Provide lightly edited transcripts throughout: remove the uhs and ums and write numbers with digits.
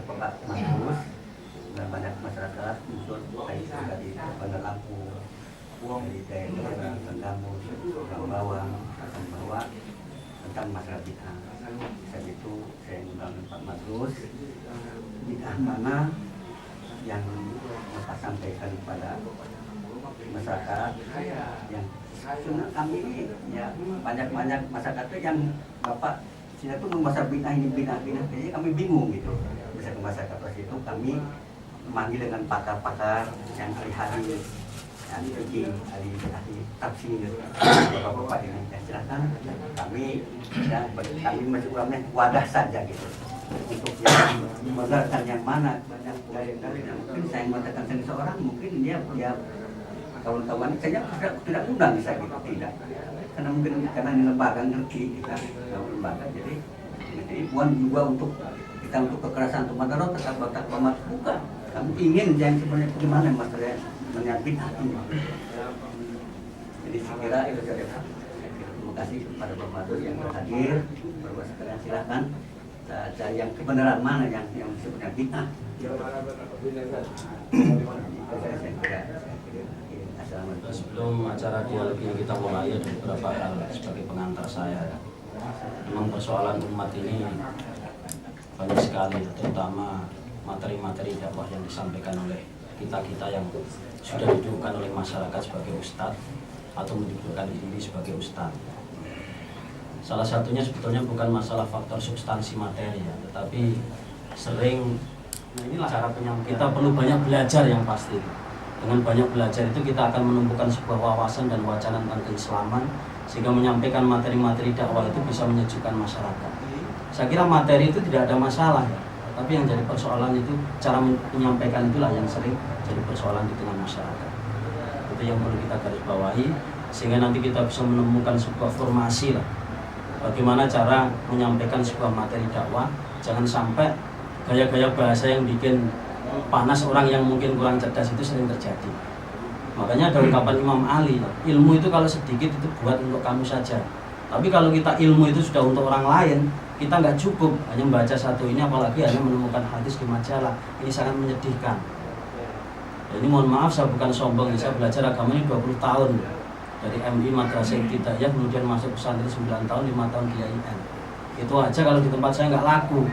Bapak Magus dan banyak masyarakat unsur baik dari Bandar Lampung, dari daerah Tenggamus, Bawang, bahwa tentang masalah bid'ah. Saat itu saya undang Pak Magus, bid'ah mana yang Bapak sampaikan kepada masyarakat yang kami ini ya banyak masyarakat itu yang Bapak sini tuh masa bid'ah ini jadi kami bingung gitu. Bisa ke masyarakat itu kami memanggil dengan pakar-pakar yang ahli-ahli tafsir bapak-bapak ini ya, silakan kami masih kurangnya wadah saja gitu untuk yang membenarkan yang mana dari mungkin saya mengatakan seorang mungkin dia kawan-kawan saya tidak undang bisa gitu tidak karena di lembaga ngerti kita lembaga jadi bukan juga untuk kita untuk kekerasan untuk madarot tetap batak pamat bukan kami ingin yang sebenarnya bagaimana masalah menyambit hati. Jadi saya kira itu saja. Terima kasih kepada Bapak Madur yang berhadir. Bapak sekalian silakan yang kebenaran mana yang sebenarnya bid'ah. Sebelum acara dialog ini kita mulai ada beberapa hal sebagai pengantar saya. Memang persoalan umat ini banyak sekali, terutama materi-materi dakwah yang disampaikan oleh kita yang sudah didudukkan oleh masyarakat sebagai ustadz atau mendudukkan diri sebagai ustadz. Salah satunya sebetulnya bukan masalah faktor substansi materi ya, tetapi sering cara penyampaian kita perlu banyak belajar yang pasti. Dengan banyak belajar itu kita akan menumbuhkan sebuah wawasan dan wacana tentang keislaman sehingga menyampaikan materi-materi dakwah itu bisa menyejukkan masyarakat. Saya kira materi itu tidak ada masalah ya, tapi yang jadi persoalan itu cara menyampaikan itulah yang sering jadi persoalan di tengah masyarakat. Itu yang perlu kita garis bawahi sehingga nanti kita bisa menemukan sebuah formasi lah. Bagaimana cara menyampaikan sebuah materi dakwah, jangan sampai gaya-gaya bahasa yang bikin panas orang yang mungkin kurang cerdas itu sering terjadi. Makanya ada ungkapan Imam Ali, ilmu itu kalau sedikit itu buat untuk kamu saja. Tapi kalau kita ilmu itu sudah untuk orang lain, kita nggak cukup hanya membaca satu ini, apalagi hanya menemukan hadis di majalah. Ini sangat menyedihkan. Ya, ini mohon maaf, saya bukan sombong, saya belajar agama ini 20 tahun. Dari MI Madrasah Ibtidaiyah, kemudian masuk pesantren 9 tahun, 5 tahun di IAIN. Itu aja kalau di tempat saya nggak laku.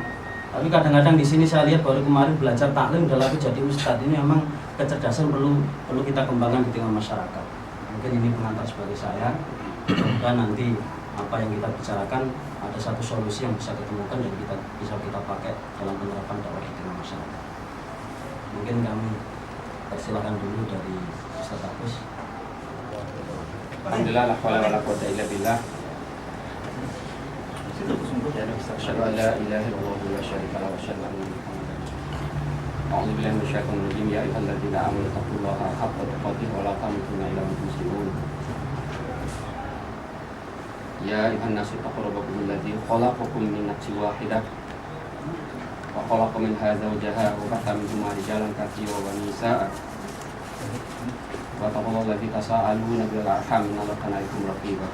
Tapi kadang-kadang di sini saya lihat baru kemarin belajar taklim udah laku jadi ustadz. Ini memang kecerdasan perlu kita kembangkan di tengah masyarakat. Mungkin ini pengantar sebagai saya. Dan nanti apa yang kita bicarakan ada satu solusi yang bisa ketemukan dan bisa kita pakai dalam penerapan dakwah di tengah masyarakat. Mungkin kami persilakan dulu dari Ustaz Agus. Alhamdulillah, la haula wala quwwata illa billah. Asyhadu an la ilaha illallah wa la syarika lahu wa asyhadu anna Muhammadan rasulullah. A'udzu billahi minasyaitonir rajim. Ya ayyuhalladzina amanu taqullaha haqqa tuqatih wa la tamutunna illa wa antum muslimun. Ya ayyuhan nasu taqu rabbakum alladzi khalaqakum min nafsin wahidah wa khalaqa minha zawjaha wa batha minhuma rijalan katsiran wa nisaa'a. Wa taqullaha alladzi tasaaluna bil arham inna Allaha kana 'alaykum raqiba.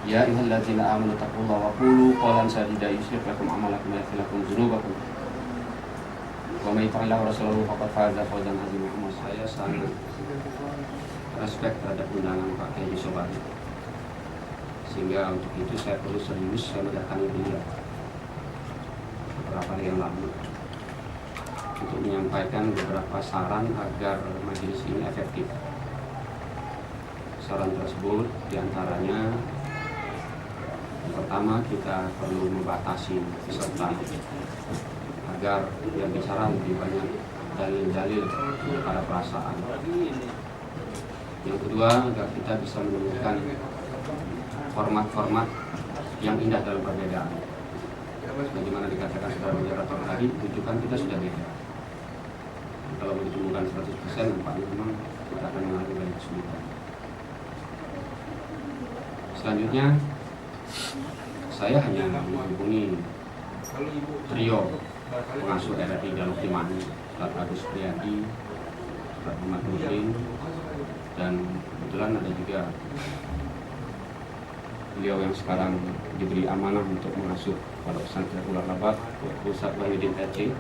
Ya ayyuhalladzina amanu taqullaha wa qulu qawlan sadida yuslih lakum a'malakum wa yaghfir lakum dzunubakum. Wa may yuti'illah wa rasulahu faqad faza fawzan 'azima. Saya sangat respect terhadap undangan Pak Kiai Sobari. Sehingga untuk itu saya perlu serius saya mendatangi beliau beberapa hari yang lalu untuk menyampaikan beberapa saran agar majelis ini efektif. Saran tersebut diantaranya yang pertama, kita perlu membatasi peserta agar yang bicara lebih banyak dalil-dalil pada perasaan. Yang kedua, agar kita bisa menemukan format-format yang indah dalam perbedaan. Bagaimana dikatakan saudara moderator tadi, rujukan kita sudah beda. Kalau mau ditemukan 100%, nampaknya memang kita akan mengalami banyak kesulitan. Selanjutnya, saya hanya menghubungi trio pengasuh RRI Daluk Timani, Ustaz Agus Priyadi, Ustaz Muhammad Nurdin, dan kebetulan ada juga beliau yang sekarang diberi amanah untuk mengasuh Pondok Pesantren Ular Lebak, Ustaz Wahidin TC.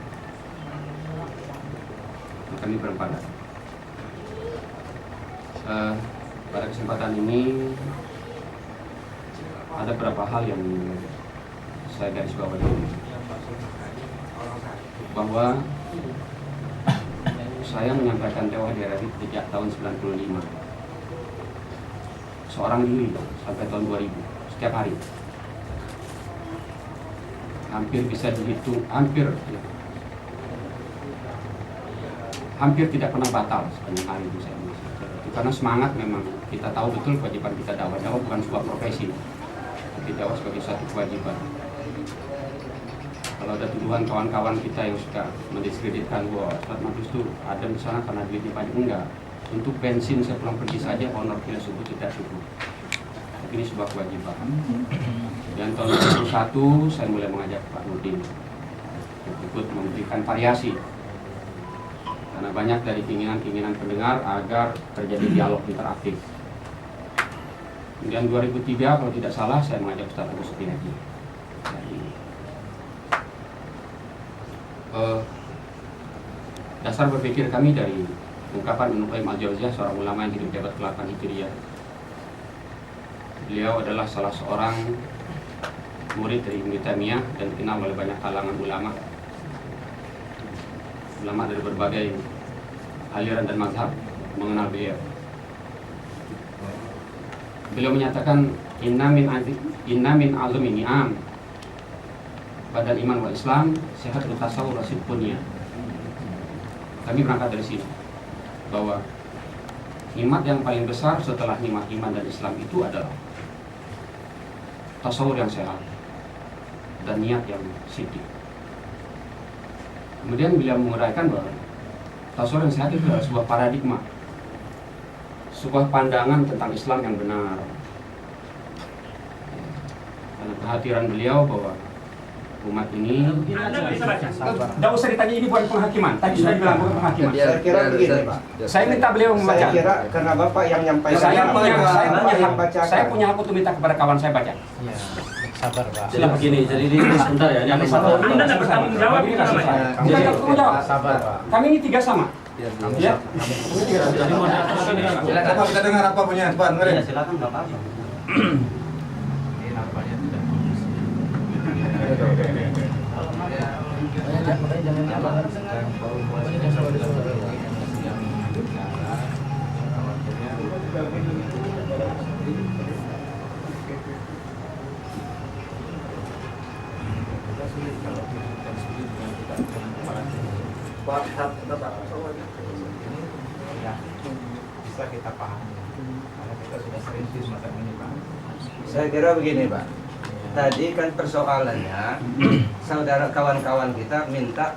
Kami berempat. Pada kesempatan ini ada beberapa hal yang saya garis bawahi, bahwa saya menyampaikan dakwah di RRI sejak tahun 95, seorang diri sampai tahun 2000, setiap hari. Hampir bisa dihitung, hampir tidak pernah batal sepanjang hari itu saya masih. Karena semangat, memang kita tahu betul kewajiban kita dakwah. Dakwah bukan sebuah profesi, tapi dakwah sebagai suatu kewajiban. Kalau ada tuduhan kawan-kawan kita yang suka mendiskreditkan bahwa Ustaz Madrus itu ada di sana karena duitnya banyak, enggak. Untuk bensin saya pulang pergi saja honor kita subuh tidak cukup. Tapi ini sebuah kewajiban. Dan tahun 2001 saya mulai mengajak Pak Nurdin untuk ikut memberikan variasi. Karena banyak dari keinginan-keinginan pendengar agar terjadi dialog interaktif. Kemudian 2003 kalau tidak salah saya mengajak Ustaz Agus Setiaji. Dasar berpikir kami dari ungkapan Ibnu Qayyim al-Jauziyah, seorang ulama yang hidup di abad ke-8 Hijriah. Beliau adalah salah seorang murid dari Ibnu Taimiyah dan dikenal oleh banyak kalangan ulama dari berbagai aliran dan mazhab mengenal beliau. Beliau menyatakan inna min azumi ni'am badal iman wal Islam sehat tasawur rasid punya. Kami berangkat dari sini bahwa nikmat yang paling besar setelah nikmat iman dan Islam itu adalah tasawur yang sehat dan niat yang siddiq. Kemudian beliau menguraikan bahwa tasawur yang sehat itu adalah sebuah paradigma, sebuah pandangan tentang Islam yang benar. Karena kehadiran beliau bahwa umat ini tidak usah ditanya, ini bukan penghakiman. Tadi sudah dibilang bukan penghakiman. Saya kira begini, Pak. Saya minta beliau membaca. Saya kira karena Bapak yang nyampaikan. Saya punya hak untuk minta kepada kawan saya baca. Ya, sabar Pak. Jadi begini, jadi ini sebentar ya. Yang Anda tidak bertanggung jawab ini namanya. Bukan bertanggung jawab. Sabar Pak. Kami ini tiga sama. Ya. Jadi mau Apa kita dengar apa punya Pak? ya, silakan nggak apa-apa. Bisa kita pahami karena kita sudah sering di semacam ini Pak. Saya kira begini, Pak. Tadi kan persoalannya saudara kawan-kawan kita minta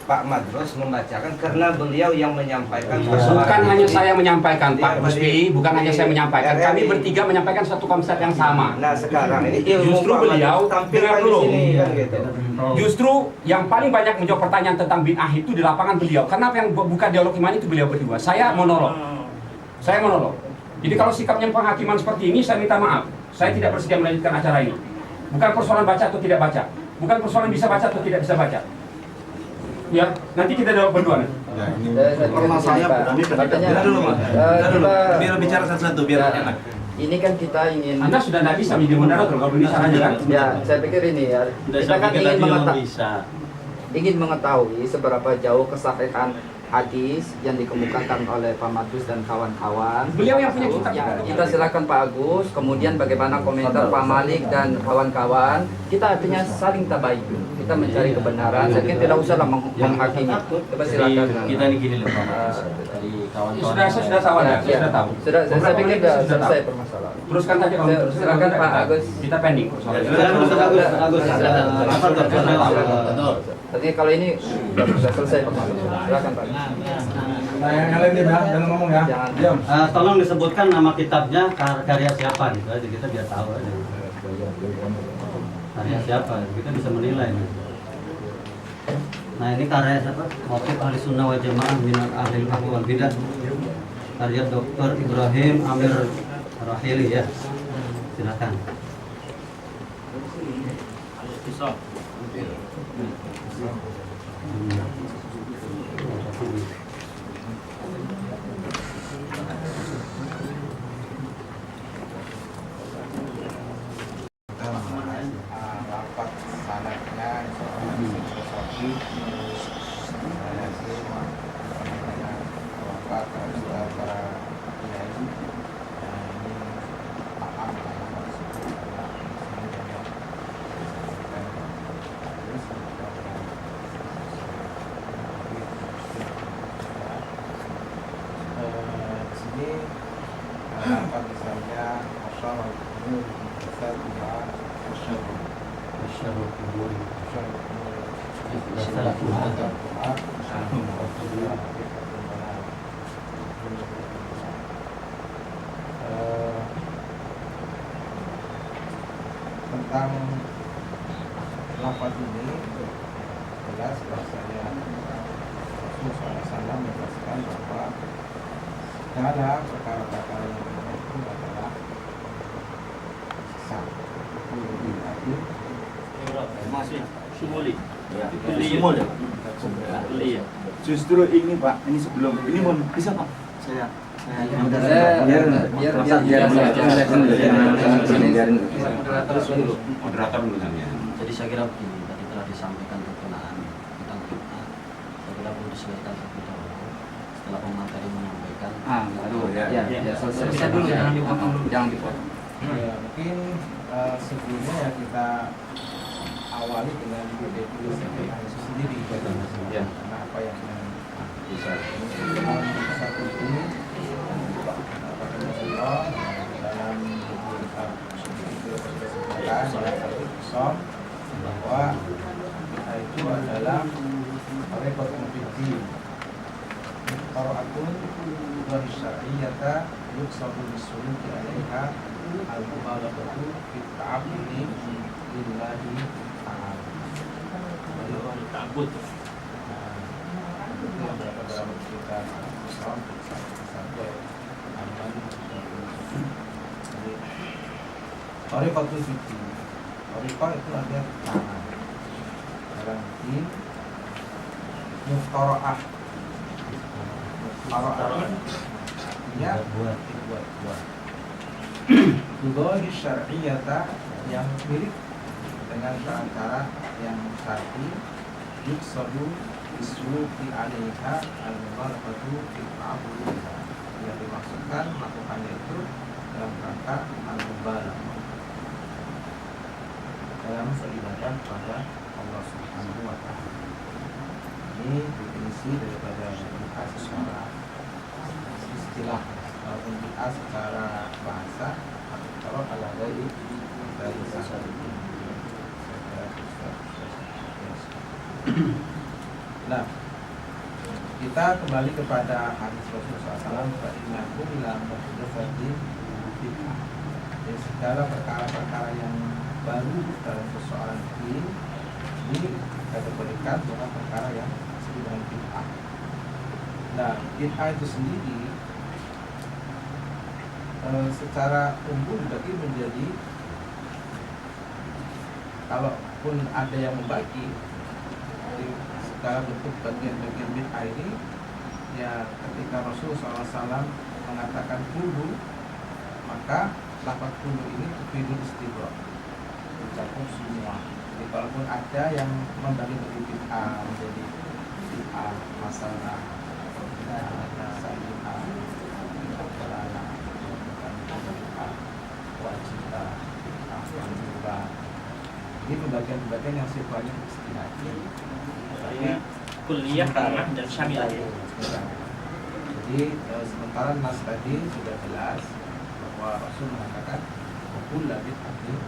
Pak Madrus membacakan karena beliau yang menyampaikan persoalan. Bukan hanya ini. saya menyampaikan, Dia Pak Musbi, bukan hanya saya menyampaikan. Kami bertiga menyampaikan satu konsep yang sama. Nah, sekarang ini ilmu Justru Pak beliau Madrus tampilkan di dulu. sini kan gitu. Justru yang paling banyak menjawab pertanyaan tentang bid'ah itu di lapangan beliau. Karena yang buka dialog iman itu beliau berdua. Saya monolog. Jadi kalau sikapnya penghakiman seperti ini, saya minta maaf. Saya tidak bersedia melanjutkan acara ini. Bukan persoalan baca atau tidak baca. Bukan persoalan bisa baca atau tidak bisa baca. Ya, nanti kita jawab berdua nih. Ya, ini Permasalahannya Biar dulu, Mas. Biar bicara satu-satu biar enak. Ini kan kita ingin, Anda sudah tidak bisa menjadi moderator kalau ini caranya kan? ya saya pikir ini ya, kita kan bisa. ingin mengetahui seberapa jauh kesahihan hadis yang dikemukakan oleh Pak Madrus dan kawan-kawan. Beliau yang punya kitab. Ya, kita silakan Pak Agus, kemudian bagaimana komentar Pak Malik dan kawan-kawan. Kita artinya saling tabayun, kita mencari kebenaran. Saya kira tidak usahlah menghakimi. Coba silakan. Kita ini gini loh Pak. Dari kawan-kawan. Saya sudah tahu Anda, Ya, sudah tahu. saya pikir sudah Sudah tahu. selesai permasalahan. Teruskan saja Om. Silakan Pak Agus. Kita pending persoalan. Artinya kalau ini sudah selesai permasalahan. Silakan Pak. Nah, yang lain dia jangan ngomong ya. Jangan. Diam. Tolong disebutkan nama kitabnya, karya siapa gitu aja, kita biar tahu aja. Karya siapa, kita bisa menilai. Nah ini karya siapa? Motif Ahli Sunnah wal Jamaah Minal Ahli Haq wal Bidah, karya Dr. Ibrahim Amir Rahili ya. Silakan. Kita membahas rapat sanadnya soal filosofi rapat para kiai ini paham di sini rapat misalnya asal bisa dua tentang lafaz ini jelas bahasanya Rasulullah SAW menjelaskan bahwa segala perkara-perkara yang itu adalah sah. Masih sumuli. Justru ini Pak, ini sebelum ini mohon bisa Pak. Saya Moderator dulu kan ya. Jadi saya kira begini, tadi telah disampaikan kekenaan tentang bid'ah. Saya kira perlu disesuaikan terlebih dahulu. Setelah pemateri menyampaikan. Selesai dulu, jangan dipotong. Ya, mungkin sebelumnya ya kita awali dengan definisi itu sendiri Ya. karena apa yang Bisa. satu ini Allah dalam kitab itu disebutkan bahwa itu adalah rekod fikih qaraatun wa syar'iyyata yuksabu bisuluki 'alaiha al-mubalaghatu fi ta'abbudi lillahi ta'ala. Ta'abbud. Itu yang berada dalam kitab Islam sampai aman. Tariqatul fikih. Tariqah itu artinya tangan. Dalam fikih muqara'ah. Muqara'ah artinya dibuat-buat. Tudohi syar'iyata yang mirip dengan cara-cara yang syar'i yuksadu isluki 'alaiha al-mubalaghatu fi ta'abbudi yang dimaksudkan melakukannya itu dalam rangka al-mubalaghah dalam beribadah kepada Allah Subhanahu wa taala. Ini definisi daripada bid'ah secara istilah ataupun bid'ah secara bahasa atau ala dari satu. Nah, kita kembali kepada hadis Rasulullah SAW fa'innahu ila muhdatsatin bid'ah. Jadi segala perkara-perkara yang baru dalam persoalan ini dikategorikan dengan perkara yang disebut dengan bid'ah. Nah, bid'ah itu sendiri secara umum dibagi menjadi, kalaupun ada yang membagi segala bentuk bagian-bagian bid'ah ini, ya ketika Rasulullah SAW mengatakan kullu, maka lafaz kullu ini tufidul istighraq, mencakup semua. Jadi kalaupun ada yang membagi bid'ah menjadi bid'ah masalah, bid'ah bid'ah wajibah, bid'ah, ini pembagian-pembagian yang sifatnya istihadi. Kuliah, tanah, dan syamilah. Jadi sementara nas tadi sudah jelas bahwa Rasul mengatakan kullu bid'atin.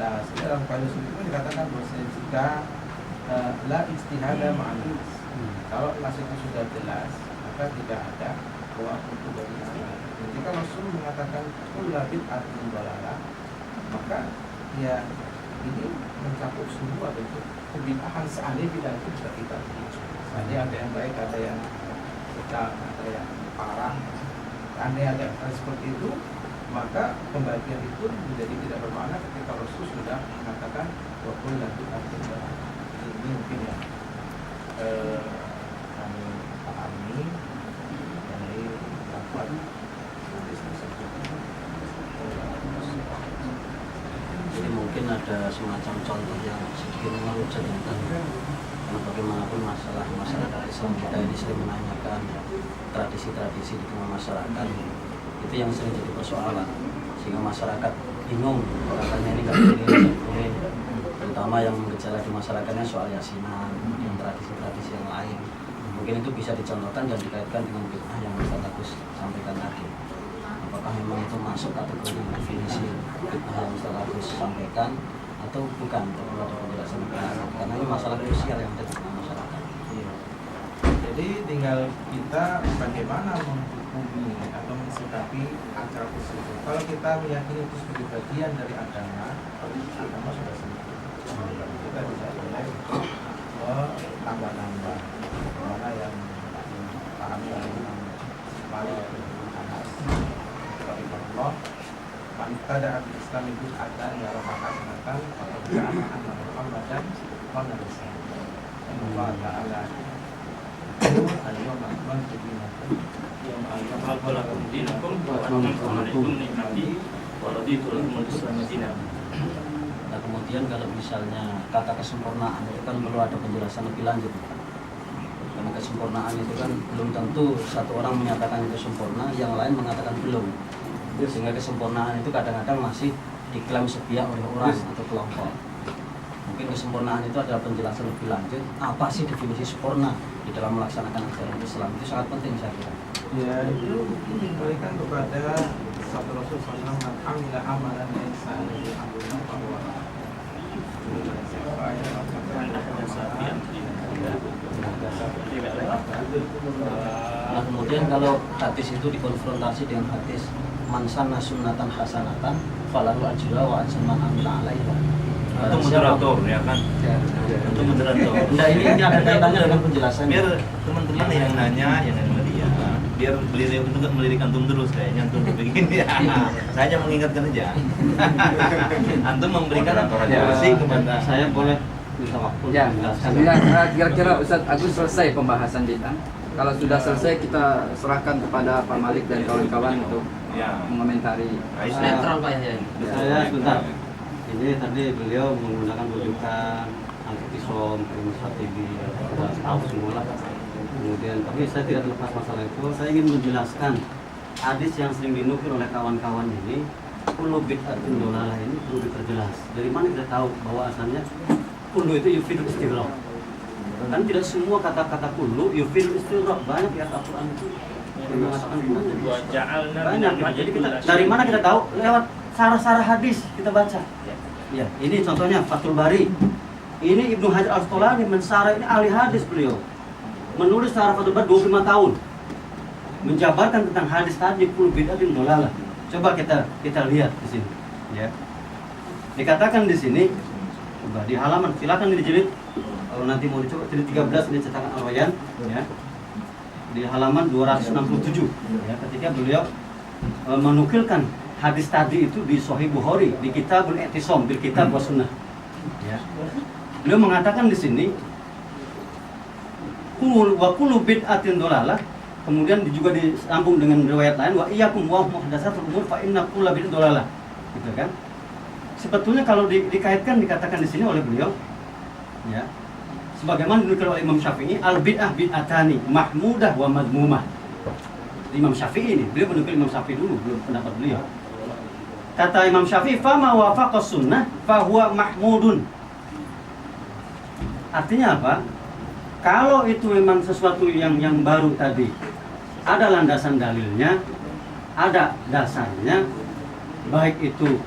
Nah, dalam kasus itu dikatakan bahwasanya jika la ijtihada ma'an, kalau nas itu sudah jelas maka tidak ada ruang untuk bagi ijtihad. Jika Rasul mengatakan kullu bid'atin dalalah, maka ya ini mencakup semua bentuk kebid'ahan. Seandainya bid'ah itu sudah kita uji, seandainya ada yang baik, ada yang sedang, ada yang parah, seandainya ada seperti itu, maka pembagian itu menjadi tidak bermakna ketika Rasul sudah mengatakan wakul dan ini mungkin ya kami pahami dari lafaz hadis tersebut. Jadi mungkin ada semacam contoh yang sedikit mengerucut tentang karena bagaimanapun masalah masyarakat Islam kita ini sering menanyakan tradisi-tradisi di tengah masyarakat itu yang sering jadi persoalan sehingga masyarakat bingung katanya ini nggak boleh terutama yang gejala di masyarakatnya soal yasinan kemudian tradisi-tradisi yang lain mungkin itu bisa dicontohkan dan dikaitkan dengan fitnah yang Ustaz Agus sampaikan tadi. Apakah memang itu masuk kategori definisi fitnah yang Ustaz Agus sampaikan atau bukan? Perlu ada penjelasan karena ini masalah krusial yang ada di tengah masyarakat. Jadi tinggal kita bagaimana menghukumi atau mensikapi acara tersebut. Kalau kita meyakini itu sebagai bagian dari agama sudah selesai. Kita bisa mulai tambah-tambah mana yang paham dari Malik bin Anas rahimahullah man tada al-Islam itu ada yang hasanatan atau keamanan Muhammadan wa nabiya. Allah Ta'ala al-yawma akmaltu dinakum wa lakum dinakum wa atmamtu alaykum ni'mati wa raditu lakum al-Islam dinan. Nah, kemudian kalau misalnya kata kesempurnaan itu kan perlu ada penjelasan lebih lanjut karena kesempurnaan itu kan belum tentu satu orang menyatakan itu sempurna yang lain mengatakan belum sehingga kesempurnaan itu kadang-kadang masih diklaim sepihak oleh orang atau kelompok. Mungkin kesempurnaan itu adalah penjelasan lebih lanjut apa sih definisi sempurna di dalam melaksanakan ajaran Islam itu sangat penting saya kira. Ya itu mungkin diberikan kepada satu Rasul SAW amila amalan yang sa'ala amruna bahwa Nah kemudian kalau hadis itu dikonfrontasi dengan hadis man sanna sunnatan hasanatan falahu ajruha wa ajru man amila 'alaiha. Itu moderator ya kan? Itu moderator. Nah ini ada kaitannya dengan penjelasan. Biar teman-teman yang nanya sama dia, biar beliau itu nggak melirik antum terus kayaknya antum begini ya. Saya hanya mengingatkan aja. Antum memberikan informasi kepada saya boleh minta waktu Ya, menjelaskan. kira-kira Ustaz Agus selesai pembahasan kita. Kalau sudah selesai kita serahkan kepada Pak Malik dan kawan-kawan untuk ya. mengomentari. Netral Pak Yahya. Saya sebentar. Ini tadi beliau menggunakan rujukan Al-Iqtisam, Al-Musatibi, kita tahu semua lah. Kemudian, tapi saya tidak terlepas masalah itu. Saya ingin menjelaskan hadis yang sering dinukil oleh kawan-kawan ini, kullu bid'atin dolalah ini perlu diperjelas. Dari mana kita tahu bahwa asalnya kullu itu yufidul istighraq. Kan tidak semua kata-kata kullu yufidul istighraq. Banyak di Al-Quran itu yang mengatakan banyak. Jadi kita dari mana kita tahu? Lewat sarah-sarah hadis kita baca. Ya, ini contohnya Fathul Bari. Ini Ibnu Hajar Al-Asqalani mensarah, ini ahli hadis beliau. Menulis sarah Fathul Bari 25 tahun. Menjabarkan tentang hadis tadi kullu bid'atin dolalah. Coba kita lihat di sini, ya. Dikatakan di sini coba di halaman, silakan dijilid. Kalau nanti mau dicoba jilid 13 ini cetakan Al-Wayan, ya. Di halaman 267, ya, ketika beliau menukilkan hadis tadi itu di Sahih Bukhari, di Kitabul I'tisam, bil Kitab wa Sunnah. Ya. Beliau mengatakan di sini kullu bid'atin dolalah. Kemudian juga disambung dengan riwayat lain wa iyyakum wa muhdatsatul umur fa inna kulla bid'atin dolalah. Gitu kan? Sebetulnya kalau dikaitkan dikatakan di sini oleh beliau, ya. Sebagaimana dinukil oleh Imam Syafi'i, al bid'ah bid'atani mahmudah wa madmumah. Imam Syafi'i ini, beliau menukil Imam Syafi'i dulu, belum pendapat beliau. Kata Imam Syafi'i, fama wafaqas sunnah fahuwa mahmudun. Artinya apa? Kalau itu memang sesuatu yang baru tadi, ada landasan dalilnya, ada dasarnya, baik itu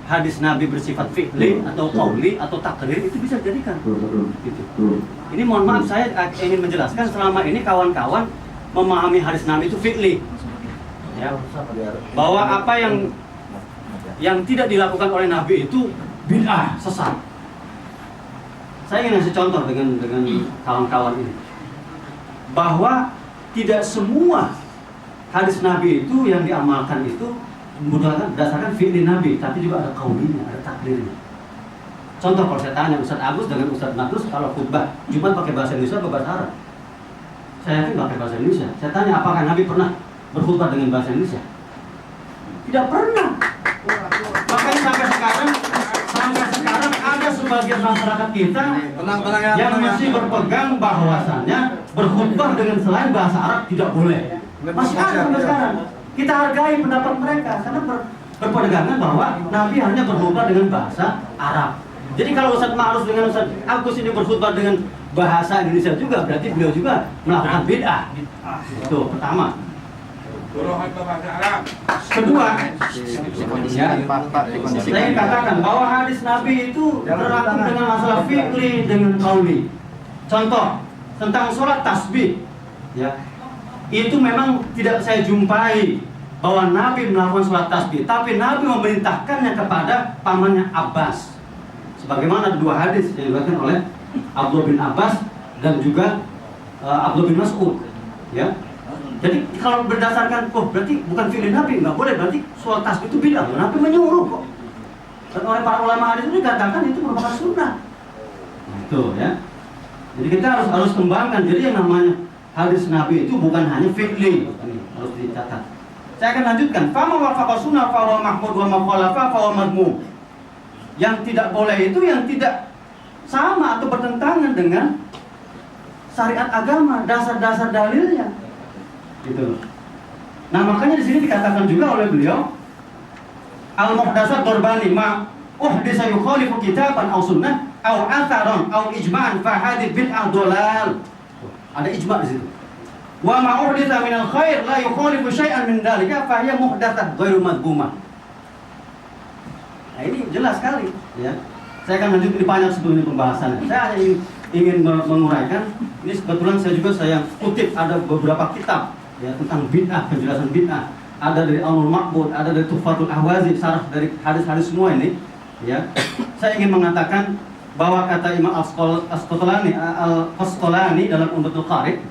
hadis Nabi bersifat fi'li atau qauli atau takrir, itu bisa dijadikan. Gitu. Ini mohon maaf saya ingin menjelaskan selama ini kawan-kawan memahami hadis Nabi itu fi'li. Ya, bahwa apa yang tidak dilakukan oleh Nabi itu bid'ah, sesat. Saya ingin kasih contoh dengan kawan-kawan ini, bahwa tidak semua hadis Nabi itu yang diamalkan itu berdasarkan fi'li Nabi, tapi juga ada qaulinya, ada takdirnya. Contoh kalau saya tanya Ustaz Agus dengan Ustaz Madrus kalau khutbah Jumat pakai bahasa Indonesia atau bahasa Arab? Saya yakin pakai bahasa Indonesia. Saya tanya apakah Nabi pernah berkhutbah dengan bahasa Indonesia? Tidak pernah. Makanya sampai sekarang ada sebagian masyarakat kita yang masih berpegang bahwasannya berkhutbah dengan selain bahasa Arab tidak boleh. Masih ada sampai sekarang. Kita hargai pendapat mereka karena berpegangan bahwa Nabi hanya berkhutbah dengan bahasa Arab. Jadi kalau Ustaz Ma'ruf dengan Ustaz Agus ini berkhutbah dengan bahasa Indonesia juga, berarti beliau juga melakukan bid'ah. Itu pertama. Kedua, saya katakan bahwa hadis Nabi itu berlaku dengan masalah fikri dengan qauli. Contoh tentang sholat tasbih, ya, itu memang tidak saya jumpai bahwa Nabi melakukan sholat tasbih, tapi Nabi memerintahkannya kepada pamannya Abbas. Sebagaimana ada dua hadis yang diriwayatkan oleh Abdullah bin Abbas dan juga Abdullah bin Mas'ud, ya. Jadi kalau berdasarkan, berarti bukan fi'il Nabi, nggak boleh, berarti sholat tasbih itu bid'ah. Nabi menyuruh kok. Dan oleh para ulama hadis itu dikatakan itu merupakan sunnah. Itu ya. Jadi kita harus kembangkan. Jadi yang namanya hadis Nabi itu bukan hanya fi'li, ini harus dicatat. Saya akan lanjutkan. Fama wafaqa sunnah fa huwa mahmud wa ma khalafa fa huwa madmum. Yang tidak boleh itu yang tidak sama atau bertentangan dengan syariat agama, dasar-dasar dalilnya. Gitu. Nah makanya di sini dikatakan juga oleh beliau al-muhdasat dorbani ma uhdisa yukhalifu kitaban aw sunnah aw atharon aw ijma'an fa hadhihi bid'ah dolal. Ada ijma' di situ. Wa ma uhditsa min al-khair la yukhalifu syai'an min dzalika fa hiya muhdatsah ghairu madhmumah. Nah ini jelas sekali, ya. Saya akan lanjut, ini banyak sebelum ini pembahasannya. Saya hanya ingin menguraikan. Ini kebetulan saya kutip ada beberapa kitab, ya, tentang bid'ah, penjelasan bid'ah. Ada dari Aunul Ma'bud, ada dari Tuhfatul Ahwazi, syarah dari hadis-hadis semua ini, ya. Saya ingin mengatakan bahwa kata Imam Al-Qasqalani dalam Umdatul Qari,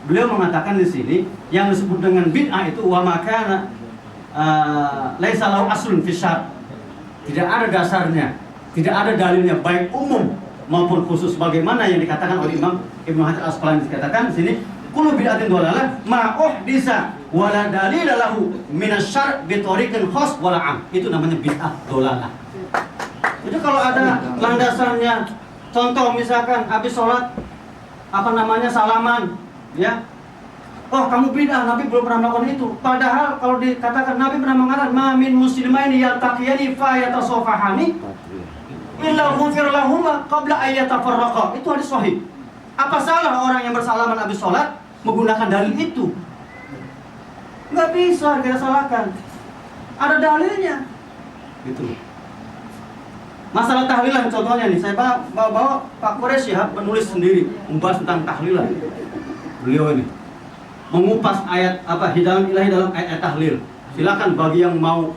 beliau mengatakan di sini yang disebut dengan bid'ah itu wa makana laisa lahu aslun fi syar'. Tidak ada dasarnya, tidak ada dalilnya baik umum maupun khusus, bagaimana yang dikatakan oleh Imam Ibnu Hajar Al-Asqalani. Dikatakan di sini kullu bid'atin dhalalah ma uhdisa wala dalila lahu min asy-syar' bi thariqin khas wala 'am. Itu namanya bid'ah dhalalah. Jadi kalau ada landasannya, contoh misalkan habis sholat salaman, ya. Oh kamu bid'ah, Nabi belum pernah melakukan itu. Padahal kalau dikatakan Nabi pernah mengatakan ma min muslimaini yaltaqiyani fa yatasafahani illa ghufir lahuma qabla ay yatafarraqa. Itu hadis sahih. Apa salah orang yang bersalaman habis sholat menggunakan dalil itu? Nggak bisa kita salahkan. Ada dalilnya. Gitu. Masalah tahlilan contohnya nih, saya bawa Pak Quraisy Shihab menulis sendiri membahas tentang tahlilan. Beliau ini mengupas ayat hidayah ilahi dalam ayat tahlil. Silakan bagi yang mau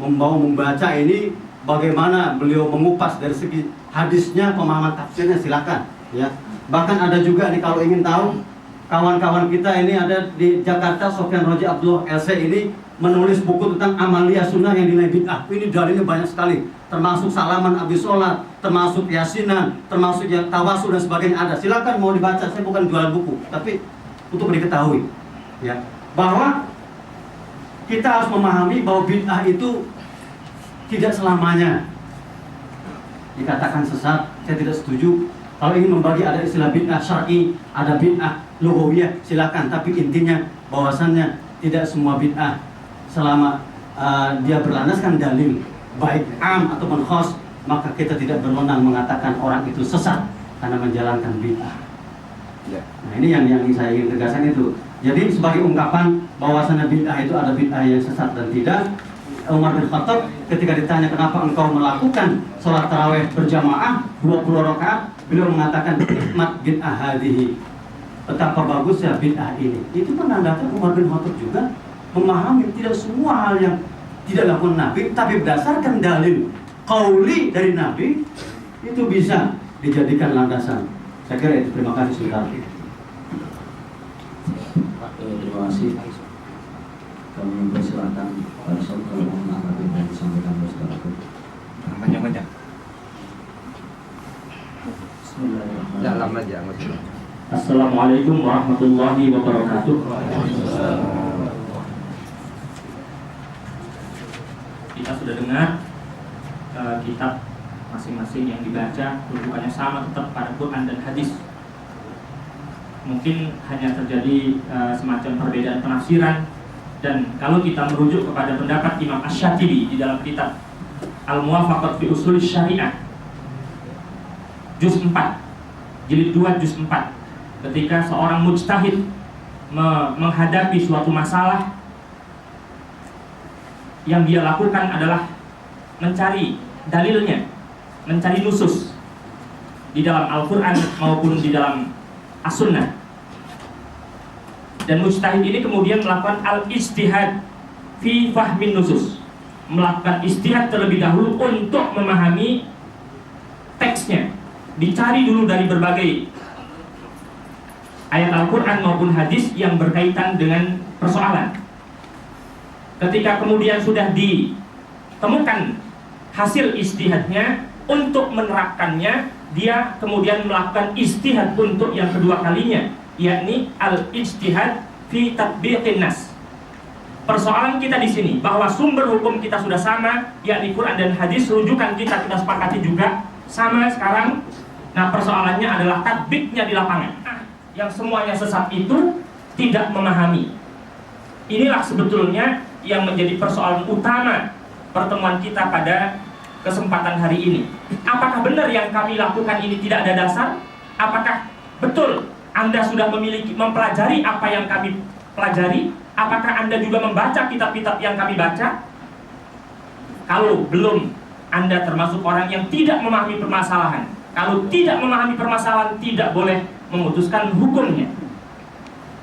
membaca ini bagaimana beliau mengupas dari segi hadisnya, pemahaman tafsirnya, silakan, ya. Bahkan ada juga nih kalau ingin tahu, kawan-kawan kita ini ada di Jakarta, Sofyan Roji Abdullah LC ini menulis buku tentang amalia sunnah yang dinilai bid'ah. Ini dalilnya banyak sekali, termasuk salaman habis sholat, termasuk yasinan, termasuk yang tawasul dan sebagainya ada. Silakan mau dibaca, saya bukan jualan buku, tapi untuk diketahui, ya, bahwa kita harus memahami bahwa bid'ah itu tidak selamanya dikatakan sesat. Saya tidak setuju. Kalau ingin membagi ada istilah bid'ah syar'i, ada bid'ah lughawiyah, silakan. Tapi intinya bahwasannya tidak semua bid'ah selama dia berlandaskan dalil baik am ataupun khas, maka kita tidak berwenang mengatakan orang itu sesat karena menjalankan bid'ah. Nah ini yang saya ingin tegaskan itu. Jadi sebagai ungkapan bahwasannya bid'ah itu ada bid'ah yang sesat dan tidak, Umar bin Khattab ketika ditanya kenapa engkau melakukan sholat tarawih berjamaah 20 rakaat, beliau mengatakan nikmat bid'ah hadihi, betapa bagusnya bid'ah ini. Itu menandakan Umar bin Khattab juga memahami tidak semua hal yang tidak dilakukan Nabi, tapi berdasarkan dalil qauli dari Nabi itu bisa dijadikan landasan. Saya kira itu. Terima kasih sudah. Terima kasih. Kami persilakan pada saat kalau mau menanggapi dan disampaikan Ustaz. Panjang-panjang. Bismillahirrahmanirrahim. Dalam aja maksudnya. Assalamualaikum warahmatullahi wabarakatuh. Kita sudah dengar kitab masing-masing yang dibaca rujukannya sama tetap pada Quran dan hadis. Mungkin hanya terjadi semacam perbedaan penafsiran, dan kalau kita merujuk kepada pendapat Imam Asy-Syatibi di dalam kitab Al-Muwafaqat fi Ushul Syariah juz 4 jilid 2 juz 4, ketika seorang mujtahid menghadapi suatu masalah, yang dia lakukan adalah mencari dalilnya, mencari nusus di dalam Al-Quran maupun di dalam As-Sunnah. Dan mujtahid ini kemudian melakukan al-ijtihad fi fahmin nusus, melakukan ijtihad terlebih dahulu untuk memahami teksnya, dicari dulu dari berbagai ayat Al-Quran maupun hadis yang berkaitan dengan persoalan. Ketika kemudian sudah ditemukan hasil ijtihadnya, untuk menerapkannya dia kemudian melakukan ijtihad untuk yang kedua kalinya, yakni al-ijtihad fi tatbiqin nas. Persoalan kita di sini bahwa sumber hukum kita sudah sama, yakni Quran dan hadis, rujukan kita sepakati juga sama sekarang. Nah, persoalannya adalah tatbiknya di lapangan. Yang semuanya sesat itu tidak memahami. Inilah sebetulnya yang menjadi persoalan utama pertemuan kita pada kesempatan hari ini. Apakah benar yang kami lakukan ini tidak ada dasar? Apakah betul Anda sudah mempelajari apa yang kami pelajari? Apakah Anda juga membaca kitab-kitab yang kami baca? Kalau belum, Anda termasuk orang yang tidak memahami permasalahan. Kalau tidak memahami permasalahan, tidak boleh memutuskan hukumnya.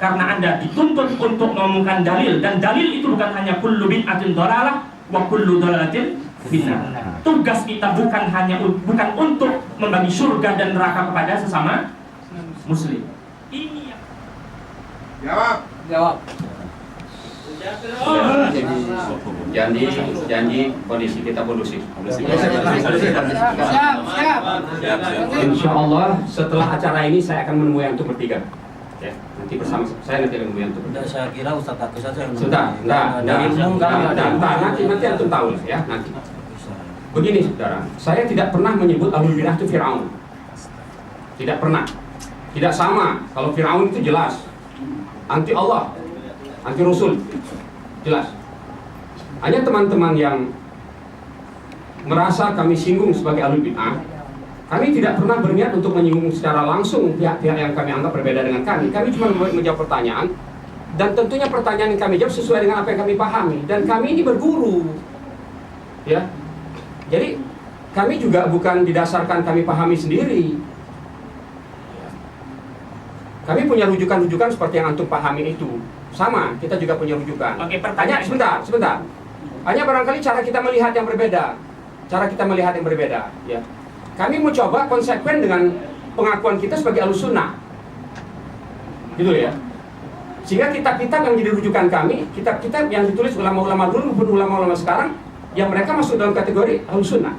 Karena Anda dituntut untuk mengumumkan dalil, dan dalil itu bukan hanya kullu bid'atin dhalalah wa kullu dhalalatin finnar. Tugas kita bukan untuk membagi surga dan neraka kepada sesama muslim. Ini yang Jawab. Janji kondisi kita kondusif. Insya Allah setelah acara ini saya akan menemui antum bertiga. Ya, nanti bersama saya nanti akan menemui antum. Saya kira Ustaz Agus saja yang Enggak, nanti antum tahu ya nanti. Begini saudara, saya tidak pernah menyebut Ahlul Bidah itu Fir'aun. Tidak pernah. Tidak sama. Kalau Fir'aun itu jelas anti Allah, anti Rasul, jelas. Hanya teman-teman yang merasa kami singgung sebagai Ahlul Bid'ah, kami tidak pernah berniat untuk menyinggung secara langsung pihak-pihak yang kami anggap berbeda dengan kami. Kami cuma menjawab pertanyaan, dan tentunya pertanyaan yang kami jawab sesuai dengan apa yang kami pahami. Dan kami ini berguru, ya. Jadi kami juga bukan didasarkan kami pahami sendiri. Kami punya rujukan-rujukan seperti yang antum pahami itu. Sama, kita juga punya rujukan. Oke, Hanya sebentar. Hanya barangkali cara kita melihat yang berbeda. Ya. Kami mau coba konsekuen dengan pengakuan kita sebagai Ahlussunnah. Gitu ya. Sehingga kitab-kitab yang jadi rujukan kami, kitab-kitab yang ditulis ulama-ulama dulu maupun ulama-ulama sekarang, yang mereka masuk dalam kategori Ahlussunnah.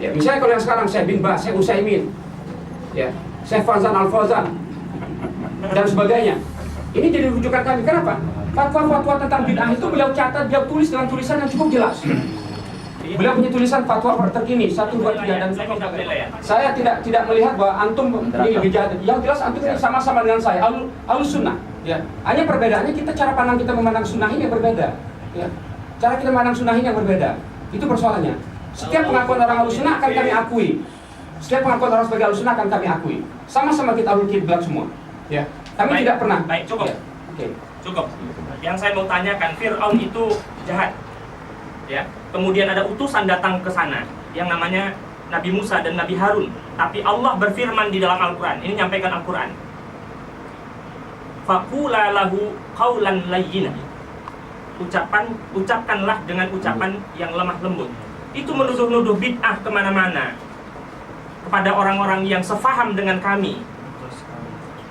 Ya, misalnya kalau yang sekarang Syekh bin Baz, Syekh Utsaimin, ya, Syekh Fauzan Al-Fauzan dan sebagainya. Ini jadi rujukan kami. Kenapa? Fatwa-fatwa tentang bid'ah itu beliau catat, beliau tulis dengan tulisan yang cukup jelas. Beliau punya tulisan fatwa terkini 1, 2, 3 dan sebagainya. Saya tidak melihat bahwa antum ini lebih jahat. Yang jelas antum ini sama-sama dengan saya, Ahlussunnah. Ya. Hanya perbedaannya kita cara pandang kita memandang sunnah ini yang berbeda. Ya. Cara kita memandang sunnah ini yang berbeda. Itu persoalannya. Setiap pengakuan orang Ahlussunnah akan kami akui. Setiap pengakuan orang sebagai Ahlussunnah akan kami akui. Sama-sama kita Ahlul Kiblat semua. Ya. Kami tidak pernah. Baik, cukup. Ya. Oke. Cukup. Yang saya mau tanyakan, Fir'aun itu jahat. Ya. Kemudian ada utusan datang ke sana yang namanya Nabi Musa dan Nabi Harun. Tapi Allah berfirman di dalam Al-Quran. Ini nyampaikan Al-Quran. Faqula lahu qawlan layyina. Ucapkanlah dengan ucapan yang lemah lembut. Itu menuduh-nuduh bid'ah kemana-mana kepada orang-orang yang sefaham dengan kami.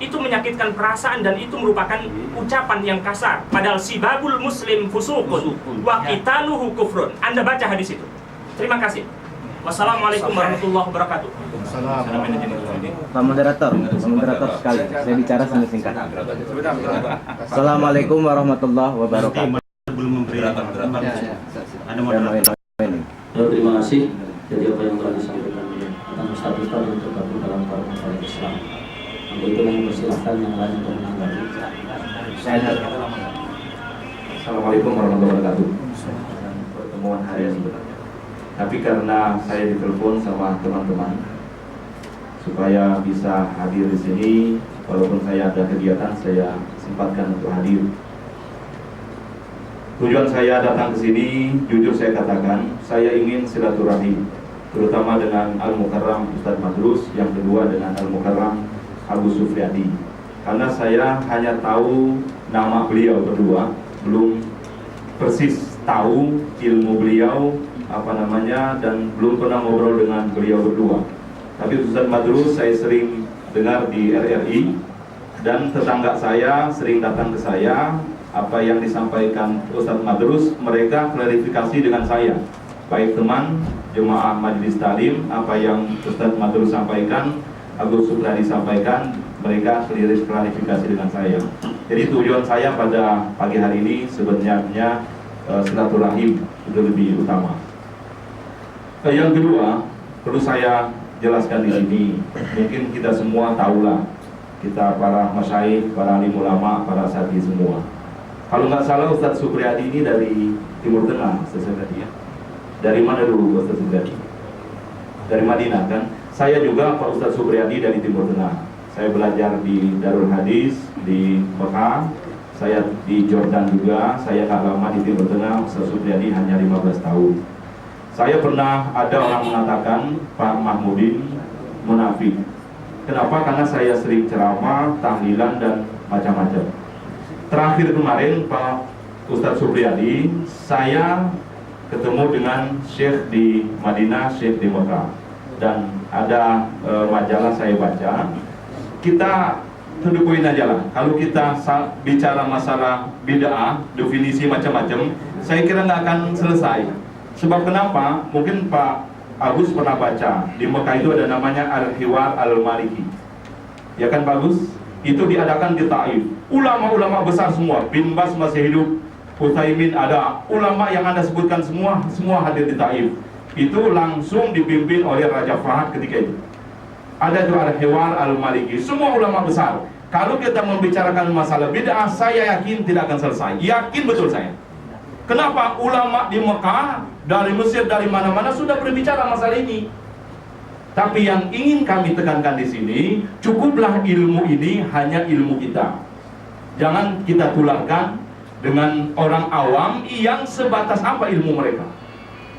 itu menyakitkan perasaan dan itu merupakan ucapan yang kasar. Padahal sibabul muslim fusuqun wa qitaluhu kufrun. Anda baca hadis itu. Terima kasih. Wassalamualaikum warahmatullahi wabarakatuh. Pak moderator sekali, saya bicara singkat. Assalamualaikum warahmatullahi wabarakatuh. Belum memberi ada moderator. Terima kasih. Jadi apa yang telah disampaikan oleh Ustaz-Ustaz untuk gabung dalam forum Islam. Untuk itu kami persilahkan yang lain untuk menanggapi. Assalamualaikum warahmatullahi wabarakatuh. Pertemuan hari ini. Tapi karena saya ditelepon sama teman-teman supaya bisa hadir di sini, walaupun saya ada kegiatan, saya sempatkan untuk hadir. Tujuan saya datang ke sini, jujur saya katakan, saya ingin silaturahim, terutama dengan Al-Mukarram Ustadz Madrus, yang kedua dengan Al-Mukarram Agus Sufriadi. Karena saya hanya tahu nama beliau berdua, belum persis tahu ilmu beliau dan belum pernah ngobrol dengan beliau berdua. Tapi Ustadz Madrus saya sering dengar di RRI, dan tetangga saya sering datang ke saya. Apa yang disampaikan Ustadz Madrus, mereka klarifikasi dengan saya, baik teman jemaah majelis taklim, apa yang Ustadz Madrus sampaikan, Agus Supradi sampaikan, mereka klarifikasi dengan saya. Jadi tujuan saya pada pagi hari ini sebenarnya silaturahim itu lebih utama. Yang kedua, perlu saya jelaskan di sini, mungkin kita semua tahulah, kita para masyayikh, para alim ulama, para sahabat semua. Kalau nggak salah Ustadz Supriyadi ini dari Timur Tengah, Ustadz Supriyadi ya. Dari mana dulu Ustadz Supriyadi? Dari Madinah kan? Saya juga Pak Ustadz Supriyadi dari Timur Tengah. Saya belajar di Darul Hadis di Mekah. Saya di Jordan juga. Saya nggak lama di Timur Tengah. Ustadz Supriyadi hanya 15 tahun. Saya pernah ada orang mengatakan Pak Mahmudin munafik. Kenapa? Karena saya sering ceramah, tahlilan dan macam-macam. Terakhir kemarin Pak Ustadz Supriyadi, saya ketemu dengan Syekh di Madinah, Syekh di Mekah, dan ada majalah saya baca. Kita duduk poin aja lah. Kalau kita bicara masalah bid'ah, definisi macam-macam, saya kira nggak akan selesai. Sebab kenapa? Mungkin Pak Agus pernah baca di Mekah itu ada namanya Al-Hiwar Al-Maliki. Ya kan Pak Agus? Itu diadakan di Taif. Ulama-ulama besar semua, Bin Bas masih hidup, Utsaimin ada, ulama yang Anda sebutkan semua hadir di Taif. Itu langsung dipimpin oleh Raja Fahad ketika itu. Ada juga Al-Hiwar Al-Maliki, semua ulama besar. Kalau kita membicarakan masalah bid'ah, saya yakin tidak akan selesai. Yakin betul saya. Kenapa? Ulama di Mekah, dari Mesir, dari mana-mana sudah berbicara masalah ini. Tapi yang ingin kami tekankan di sini, cukuplah ilmu ini hanya ilmu kita. Jangan kita tularkan dengan orang awam yang sebatas apa ilmu mereka.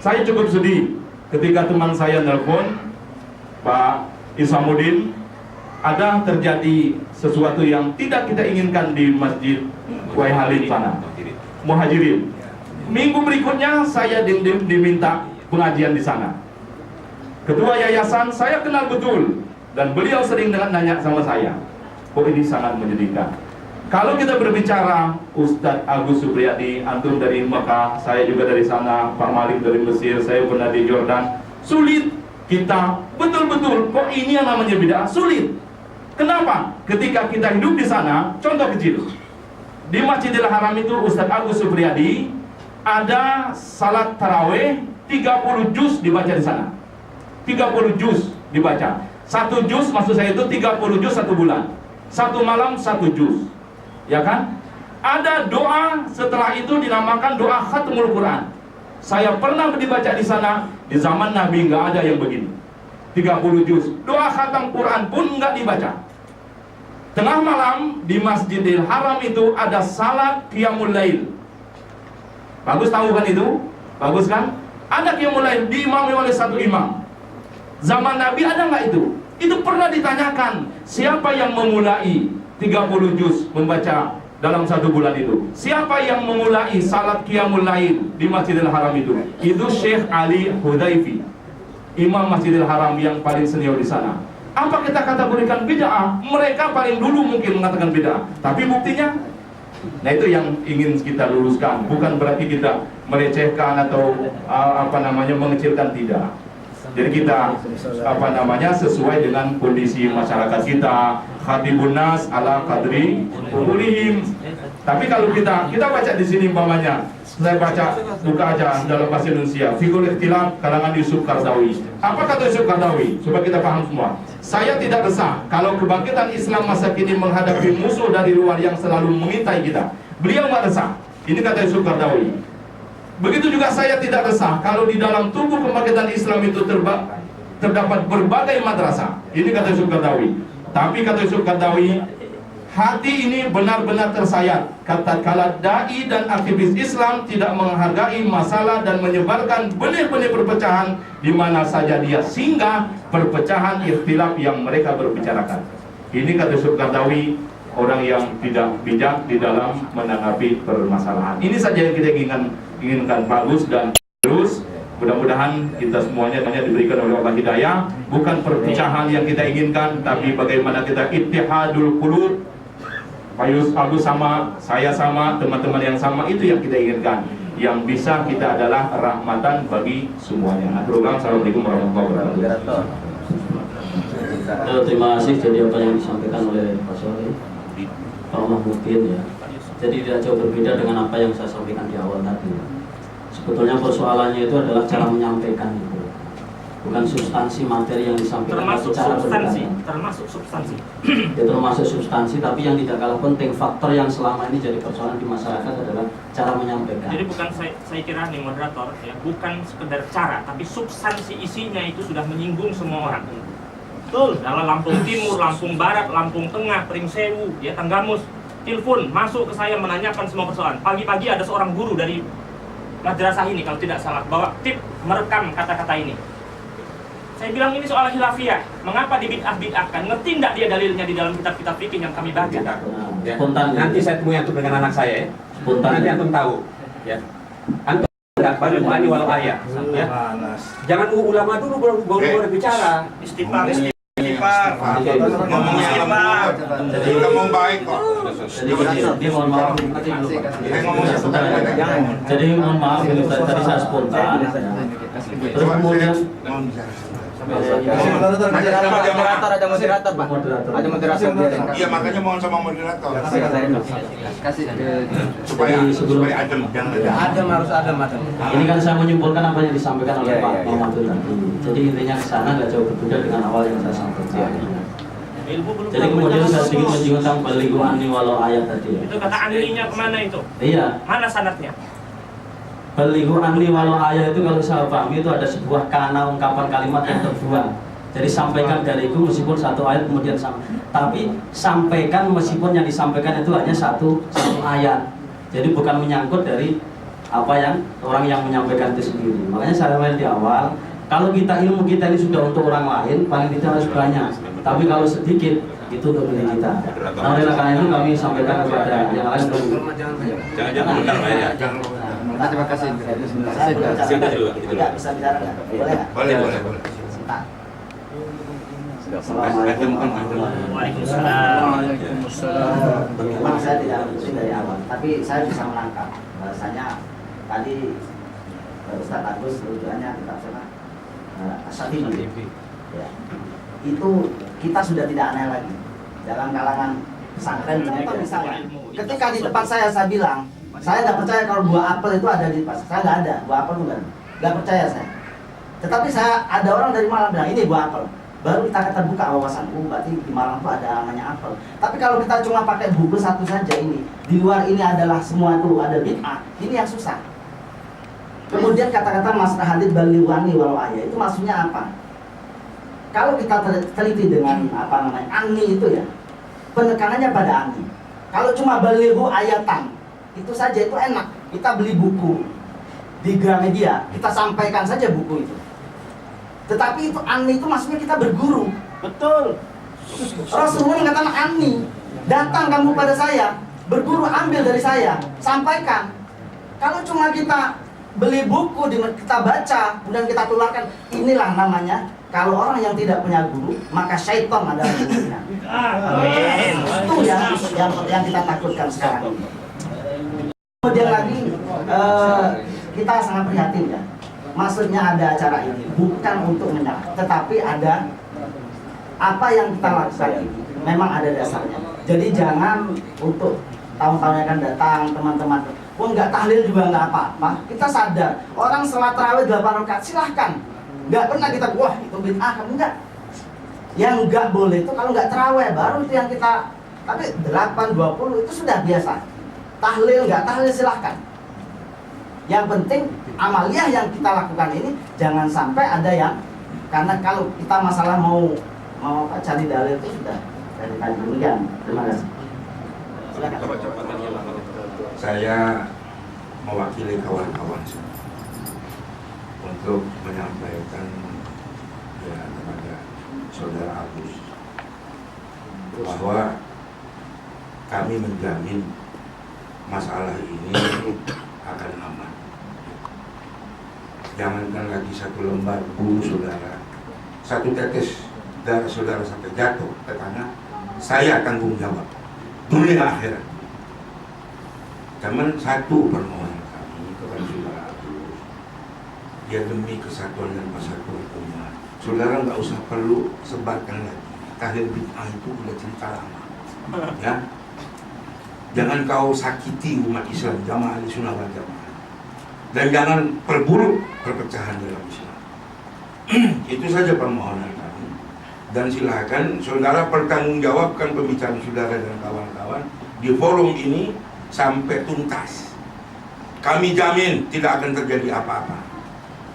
Saya cukup sedih ketika teman saya nelpon Pak Isamuddin, ada terjadi sesuatu yang tidak kita inginkan di Masjid Waihalin sana, Muhajirin. Minggu berikutnya saya diminta pengajian di sana. Ketua yayasan saya kenal betul, dan beliau sering nanya sama saya, kok ini sangat menyedihkan. Kalau kita berbicara Ustadz Agus Supriyadi, antum dari Mekah, saya juga dari sana, Pak Malik dari Mesir, saya pernah di Jordan. Sulit kita betul-betul, kok ini yang namanya bid'ah? Sulit. Kenapa? Ketika kita hidup di sana, contoh kecil, di Masjidil Haram itu Ustadz Agus Supriyadi ada salat taraweh 30 juz dibaca di sana. 30 juz dibaca. Satu juz maksud saya itu 30 juz satu bulan. Satu malam 1 juz. Ya kan? Ada doa setelah itu dinamakan doa khatmul Quran. Saya pernah dibaca di sana, di zaman Nabi nggak ada yang begini. 30 juz. Doa khatam Quran pun nggak dibaca. Tengah malam di Masjidil Haram itu ada salat qiyamul lail. Bagus tahu kan itu? Bagus kan? Ada qiyamul lail diimami oleh satu imam. Zaman Nabi ada nggak itu? Itu pernah ditanyakan, siapa yang memulai 30 juz membaca dalam satu bulan itu? Siapa yang memulai salat qiyamul lail di Masjidil Haram itu? Itu Syekh Ali Hudayfi, imam Masjidil Haram yang paling senior di sana. Apa kita kategorikan bid'ah? Mereka paling dulu mungkin mengatakan bid'ah. Tapi buktinya, nah itu yang ingin kita luruskan. Bukan berarti kita melecehkan atau mengecilkan, tidak. Jadi kita sesuai dengan kondisi masyarakat kita. Khatibun nas ala qadri umurihim. Tapi kalau kita baca di sini umpamanya, saya baca buka aja dalam bahasa Indonesia, Fiqhul Ikhtilaf karangan Yusuf Qaradawi. Apa kata Yusuf Qaradawi? Supaya kita paham semua. Saya tidak resah kalau kebangkitan Islam masa kini menghadapi musuh dari luar yang selalu mengintai kita. Beliau nggak resah. Ini kata Yusuf Qaradawi. Begitu juga saya tidak resah kalau di dalam tubuh kebangkitan Islam itu terdapat berbagai madrasah. Ini kata Yusuf Qaradawi. Tapi kata Yusuf Qaradawi, hati ini benar-benar tersayat kala dai dan aktivis Islam tidak menghargai masalah dan menyebarkan benih-benih perpecahan di mana saja dia singgah, perpecahan ikhtilaf yang mereka berbicarakan. Ini kata Yusuf Qaradawi, orang yang tidak bijak di dalam menanggapi permasalahan. Ini saja yang kita inginkan bagus dan terus. Mudah-mudahan kita semuanya diberikan oleh Allah hidayah. Bukan perpecahan yang kita inginkan, tapi bagaimana kita ittihadul qulub. Pak Agus sama, saya sama, teman-teman yang sama, itu yang kita inginkan. Yang bisa kita adalah rahmatan bagi semuanya. Assalamualaikum warahmatullahi wabarakatuh. Terima kasih. Jadi apa yang disampaikan oleh Pak Soleh, Pak Mahmudin ya. Jadi tidak jauh berbeda dengan apa yang saya sampaikan di awal tadi. Sebetulnya persoalannya itu adalah cara menyampaikan itu, bukan substansi materi yang disampaikan. Termasuk substansi. Ya, termasuk substansi, tapi yang tidak kalah penting faktor yang selama ini jadi persoalan di masyarakat adalah cara menyampaikan. Jadi bukan saya kira nih moderator ya, bukan sekedar cara, tapi substansi isinya itu sudah menyinggung semua orang. Betul. Dalam Lampung Timur, Lampung Barat, Lampung Tengah, Pringsewu, ya Tanggamus, telepon masuk ke saya menanyakan semua persoalan. Pagi-pagi ada seorang guru dari madrasah ini kalau tidak salah bawa tip merekam kata-kata ini. Saya bilang ini soal khilafiyah. Mengapa dibid'ah-bid'ahkan? Ngerti enggak dia dalilnya di dalam kitab-kitab fikih yang kami baca? Ya. Nanti saya temui antum dengan anak saya ya. Nanti antum tahu. Ya. Antum enggak bani walau ayat. Ya. Jangan ulama dulu baru bicara. Istighfar. Ngomong istighfar. Jadi ngomong baik kok. Jadi mohon maaf. Jadi mohon maaf tadi saya spontan. Terus kemudian ada moderator Pak. Ada moderator. Iya, makanya mohon sama moderator. Kasih supaya adem, jangan adem, harus adem. Ini kan saya menyimpulkan apa yang disampaikan oleh Pak Muhammad tadi. Jadi intinya ke sana nggak jauh berbeda dengan awal yang saya sampaikan. Jadi kemudian saya sedikit menyinggung tentang balighu anni walau ayat tadi. Itu kata anlinya kemana itu? Iya. Mana sanadnya? Balighu anni walau ayat itu kalau saya pahami itu ada sebuah kana ungkapan kalimat yang terbuang. Jadi sampaikan dariku meskipun satu ayat kemudian tapi sampaikan meskipun yang disampaikan itu hanya satu ayat. Jadi bukan menyangkut dari apa yang orang yang menyampaikan itu sendiri. Makanya saya bilang di awal, kalau ilmu kita ini sudah untuk orang lain, paling tidak harus banyak. Tapi kalau sedikit, itu untuk diri kita. Nah, oleh karena itu kami sampaikan kepada yang lain. Jangan bentar ya. Terima kasih. Tidak bisa bicara nggak? Boleh nggak? Boleh. Waalaikumsalam. Memang saya tidak mengerti dari awal, tapi saya bisa menangkap bahasanya tadi Ustaz Agus rujukannya kitab sana Asy-Syatibi. Ya. Itu kita sudah tidak aneh lagi dalam kalangan pesantren. Contoh misalnya, ketika di depan saya bilang, saya tidak percaya kalau buah apel itu ada di pasar. Saya nggak ada, buah apel itu nggak percaya saya. Tetapi ada orang dari Malang bilang ini buah apel. Baru kita terbuka wawasan, berarti di Malang itu ada namanya apel. Tapi kalau kita cuma pakai buku satu saja ini, di luar ini adalah semua itu ada bid'ah, ini yang susah. Kemudian kata-kata Mas Hadid balighu anni walau ayat itu maksudnya apa? Kalau kita teliti dengan anni itu ya, penekanannya pada anni. Kalau cuma balighu ayatan, itu saja itu enak. Kita beli buku di Gramedia, kita sampaikan saja buku itu. Tetapi itu anni itu maksudnya kita berguru. Betul. Rasulullah mengatakan anni, datang kamu pada saya, berguru ambil dari saya, sampaikan. Kalau cuma kita beli buku, kita baca, kemudian kita tularkan. Inilah namanya, kalau orang yang tidak punya guru, maka syaitan adalah gurunya. Itu yang kita takutkan sekarang. Kemudian lagi, kita sangat prihatin ya. Maksudnya ada acara ini bukan untuk menyerah, tetapi ada apa yang kita lakukan ini memang ada dasarnya. Jadi jangan untuk tahun-tahun yang akan datang teman-teman, nggak tahlil juga nggak apa-apa. Kita sadar orang sholat tarawih 8 rakaat silahkan. Nggak pernah kita wah itu bid'ah, enggak. Yang nggak boleh itu kalau nggak tarawih baru itu yang kita. Tapi 8-20 itu sudah biasa. Tahlil nggak tahlil silahkan. Yang penting amaliyah yang kita lakukan ini jangan sampai ada yang, karena kalau kita masalah mau cari dalil itu sudah dari demikian. Terima kasih. Saya mewakili kawan-kawan untuk menyampaikan ya kepada saudara Agus bahwa kami menjamin masalah ini akan aman. Jangankan lagi 1 lembar bulu saudara, 1 tetes darah saudara sampai jatuh ke tanah, saya tanggung jawab dunia akhirat. Cuman satu permohonan kami kepada saudara Agus, ya demi kesatuan dan persatuan umat, saudara nggak usah perlu sebarkan lagi tahlil bid'ah, itu udah cerita lama. Ya, jangan kau sakiti umat Islam, jamaah Ahlussunnah wal Jamaah, dan jangan perburuk perpecahan dalam Islam. Itu saja permohonan kami. Dan silakan saudara pertanggungjawabkan pembicaraan saudara dan kawan-kawan di forum ini sampai tuntas. Kami jamin tidak akan terjadi apa-apa.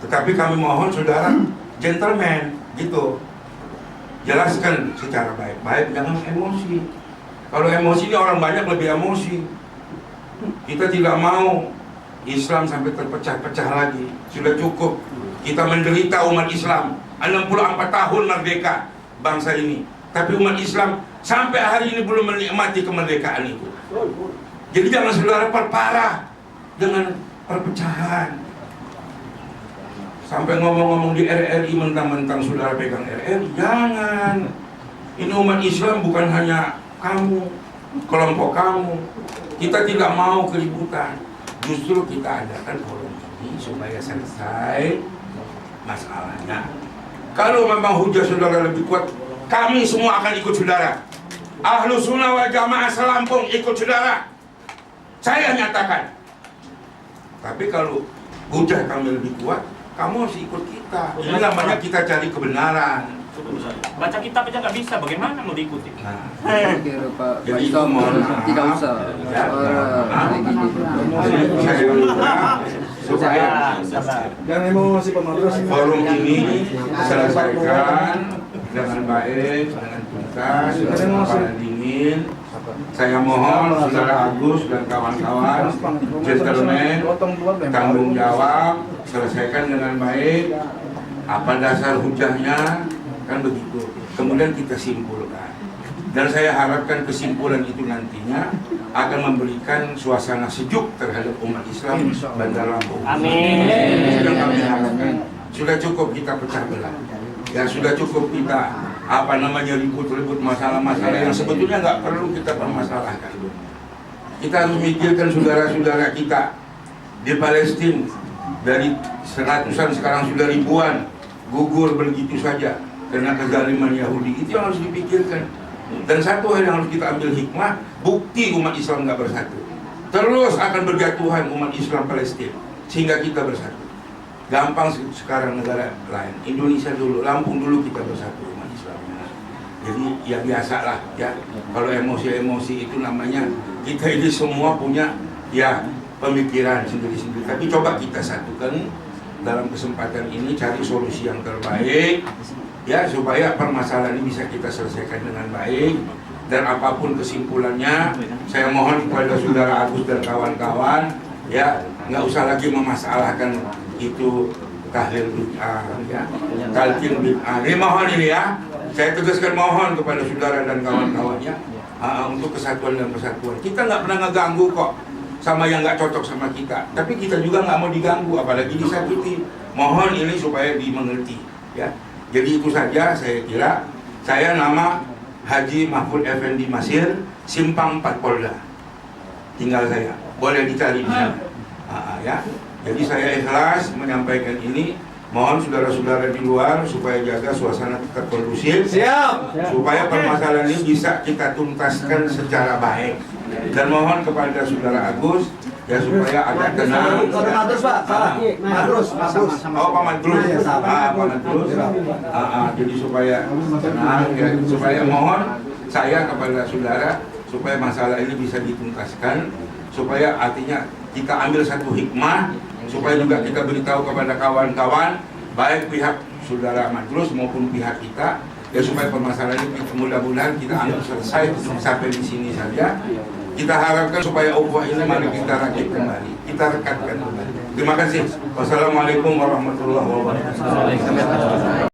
Tetapi kami mohon saudara gentleman gitu, jelaskan secara baik-baik, jangan emosi. Kalau emosi ini orang banyak lebih emosi. Kita tidak mau Islam sampai terpecah-pecah lagi. Sudah cukup kita menderita umat Islam 64 tahun merdeka bangsa ini, tapi umat Islam sampai hari ini belum menikmati kemerdekaan itu. Jadi jangan saudara perparah dengan perpecahan. Sampai ngomong-ngomong di RRI mentang-mentang saudara pegang RRI, jangan. Ini umat Islam bukan hanya kamu, kelompok kamu. Kita tidak mau keributan. Justru kita adakan forum ini supaya selesai masalahnya. Kalau memang hujah saudara lebih kuat, kami semua akan ikut saudara. Ahlussunnah wal Jamaah selampung ikut saudara. Saya nyatakan. Tapi kalau hujah kami lebih kuat, kamu harus ikut kita. Ini namanya kita cari kebenaran. Baca kitab aja nggak bisa, bagaimana mau diikuti? Jadi itu mohon maaf. Tidak usah. Supaya Jangan emosi Pak Madros. Forum ini selesaikan dengan baik, dengan tuntas, dengan kepala dingin. Saya mohon saudara Agus dan kawan-kawan, gentleman, tanggung jawab, selesaikan dengan baik. Apa dasar hujahnya, kan begitu. Kemudian kita simpulkan. Dan saya harapkan kesimpulan itu nantinya akan memberikan suasana sejuk terhadap umat Islam Bandar Lampung. Amin. Yang kami harapkan. Sudah cukup kita pecah belah. Ya sudah cukup kita ribut-ribut masalah-masalah yang sebetulnya nggak perlu kita permasalahkan. Kita harus mikirkan saudara-saudara kita di Palestina, dari seratusan sekarang sudah ribuan gugur begitu saja karena kezaliman Yahudi. Itu yang harus dipikirkan. Dan satu hal yang harus kita ambil hikmah, bukti umat Islam nggak bersatu, terus akan berjatuhan umat Islam Palestina sehingga kita bersatu. Gampang sekarang negara lain, Indonesia dulu, Lampung dulu kita bersatu umat Islamnya. Jadi ya biasalah ya, kalau emosi-emosi itu namanya kita ini semua punya ya pemikiran sendiri-sendiri. Tapi coba kita satukan dalam kesempatan ini, cari solusi yang terbaik. Ya, supaya permasalahan ini bisa kita selesaikan dengan baik. Dan apapun kesimpulannya, saya mohon kepada saudara Agus dan kawan-kawan, ya nggak usah lagi memasalahkan itu tahlil bid'ah, ya, talqin bid'ah. Ini mohon ini ya, saya tegaskan mohon kepada saudara dan kawan-kawannya untuk kesatuan dan persatuan. Kita nggak pernah ngeganggu kok. sama yang nggak cocok sama kita. Tapi kita juga nggak mau diganggu, apalagi disakiti. Mohon ini supaya dimengerti, ya. Jadi itu saja saya kira. Saya nama Haji Mahfud Effendi Masir, Simpang 4 Polda. Tinggal saya, boleh dicari di sana. Ya. Jadi saya ikhlas menyampaikan ini. Mohon saudara-saudara di luar supaya jaga suasana tetap kondusif. Siap. Supaya permasalahan ini bisa kita tuntaskan secara baik. Dan mohon kepada saudara Agus ya supaya agak tenang. Madrus Pak, salah. Madrus. Oh Pak Madrus. Pak Madrus. Jadi supaya tenang, ya, supaya mohon saya kepada saudara supaya masalah ini bisa dituntaskan, supaya artinya kita ambil satu hikmah, supaya juga kita beritahu kepada kawan-kawan, baik pihak saudara Madrus maupun pihak kita, ya supaya permasalahan ini mudah-mudahan kita anggap selesai sampai di sini saja. Kita harapkan supaya ukhuwah ini mari kita rakit kembali, kita rekatkan kembali. Terima kasih. Wassalamualaikum warahmatullahi wabarakatuh.